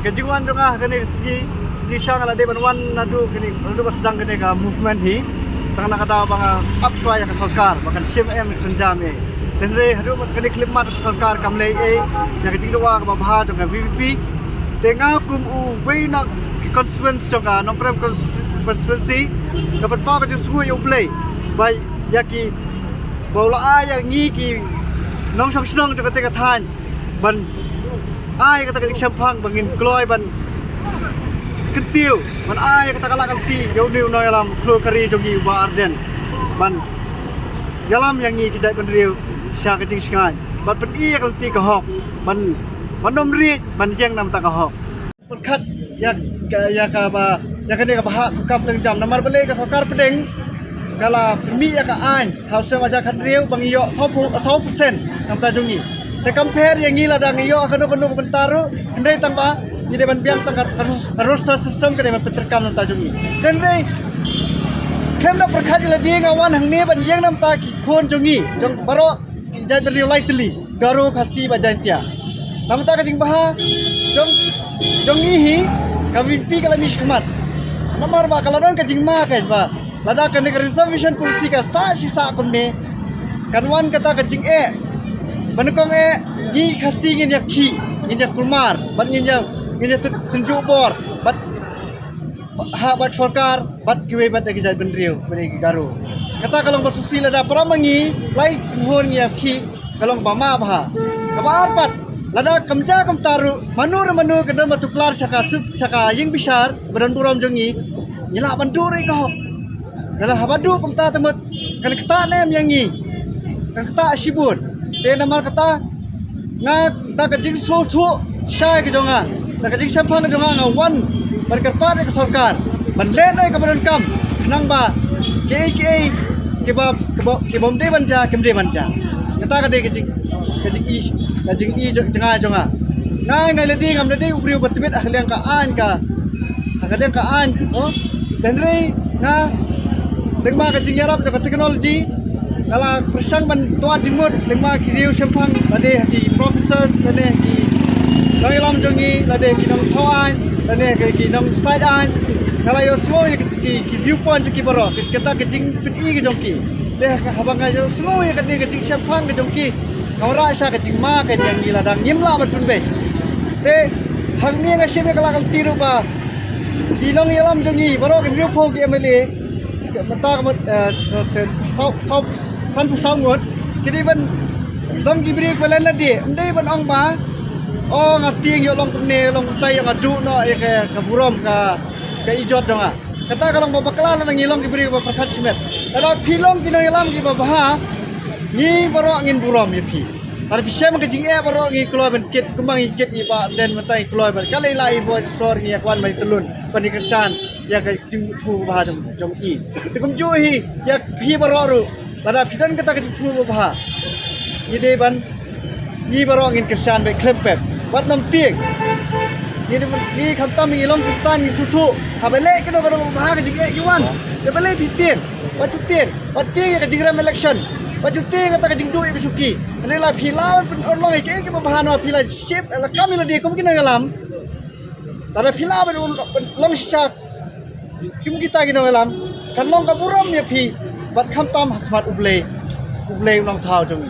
kejiguan dong kene segi disang ala de banwan nadu kene nadu sedang kene ka movement hi tang nak kata bang up try ka sarkar makan CMM senjam e dan re hadu kene klimat sarkar kamlei e yang kejigwa ka babha dong VVP tengah kum u weina constituency dong ka non prem constituency dapat pa ka semua yo play bai yaki bola yang ngi ki nong song snong dong ka than ban ai kata kajik sampang bangin kloy ban ketiu ban ai kata kala kalti yo niu no yalam klo kari jogi ba arden ban yalam yang ni kijai ban riu sya kajik singai ban pen i kalti ka hok ban nom ri ban jeng nam ta ka hok pun khat ya ka ba ya ka ne ka bah tukam teng jam namar bele ka sarkar pedeng kala mi ya ka an house aja khat riu bang yo 100% nam ta jongi te compare yang gila dang yo kanu bentaru ndai tamba ni de ban biang tang roster system ke de ban peterkam nam tajung ni dan dei kem na perkhat la di ngawan hang ne ban yeng nam ta ki khon jongi jong baro jai beri lightly garu khasi ba jantia nam ta ka jing baha jongi hi ka VP kala mish khmat namar ba kala don ka jing ma ka ba lada ka ne reservation policy ka sa si sa kun ne kanwan kata ka jing Banukong ni kasi ngin yak ki ngin yak kulmar bat ngin yak tunjuk bor bat ha bat sarkar bat kiwe bat lagi jai benriu bani garu kata kalong bersusi lada pramangi lai hon yak ki kalong bama bha kabar bat lada kamja kam taru manu kedam batuklar saka ying bisar badan buram jongi nyila bandur ing hok dala habadu kam ta temut kan kata nem yang ni kan kata sibut te namar kata nga da kajing so thu shai ke jonga da kajing sampang ke jonga wan berkerpa ke sarkar ban le nai ka badan kam nang ba ke bom de banja kem de banja kata ka de kajing i jonga ngai ledi ngam ledi ubriu batbit akhliang ka an oh dan rei nga dengma kajing yarap ka teknologi kala persang ban tua jimut lima kiriu sempang lade ki professors lade ki nong ilam jongi lade ki nong thawan lade ki nong side an kala yo semua ki viewpoint ki baro kita kejing pin i ki jongki deh habang aja semua ya kene kejing sempang ki jongki ngora sa kejing ma ka yang gila dang nyimla batun be te hang ni nga shebe kala kal tiru ba ki nong ilam jongi baro ki viewpoint ki MLA mata ka san pu sang ngot kini ban dong gibri kwalen na di ndai ban ong ba o ngating yo long ne long tai yang adu no e ka burom ka ijot jonga kata kalong ba bakla na ngilong gibri ba perkhat simet ada pilong kinong ilam gi ba bah ni baro angin burom ye pi tar bisa ma kajing baro ngi kloy ban kit kumang kit ni ba den matai kloy ban kalai lai bo sor ni akwan mai telun pani kesan ya ka jing thu ba jom i tikum ju hi ya pi baro ru pada pidan kata kecil tu bah, ini ban, ni baru angin kesan baik klempet, buat nam tiang, ni kata mengilong kristan ni sutu, habelek kita baru bah kecil iwan, habelek tiang, buat tiang yang kecil ram election, buat tiang kata kecil dua yang suki, inilah pilau pun orang yang kita bahan apa pilau shape, kami lah dia, kami kena ngalam, tada pilau pun long syak, kita kena ngalam, kan long kaburam ya pi. Bat kham tam hakmat ublei ulang thau jong